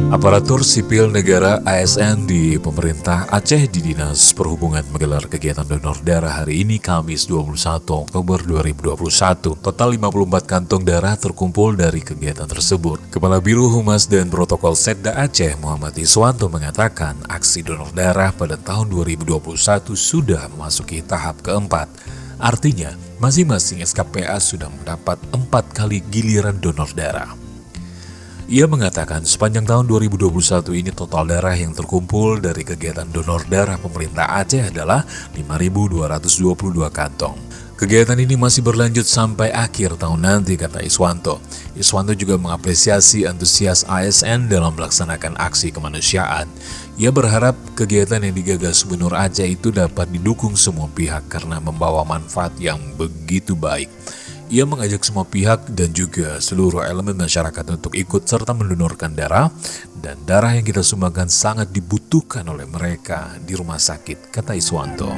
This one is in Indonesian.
Aparatur sipil negara ASN di pemerintah Aceh di Dinas Perhubungan menggelar kegiatan donor darah hari ini Kamis 21 Oktober 2021. Total 54 kantong darah terkumpul dari kegiatan tersebut. Kepala Biro Humas dan Protokol Setda Aceh Muhammad Iswanto mengatakan aksi donor darah pada tahun 2021 sudah memasuki tahap keempat. Artinya, masing-masing SKPA sudah mendapat 4 kali giliran donor darah. Ia mengatakan sepanjang tahun 2021 ini total darah yang terkumpul dari kegiatan donor darah pemerintah Aceh adalah 5.222 kantong. Kegiatan ini masih berlanjut sampai akhir tahun nanti, kata Iswanto. Iswanto juga mengapresiasi antusias ASN dalam melaksanakan aksi kemanusiaan. Ia berharap kegiatan yang digagas Gubernur Aceh itu dapat didukung semua pihak karena membawa manfaat yang begitu baik. Ia mengajak semua pihak dan juga seluruh elemen masyarakat untuk ikut serta mendonorkan darah, dan darah yang kita sumbangkan sangat dibutuhkan oleh mereka di rumah sakit, kata Iswanto.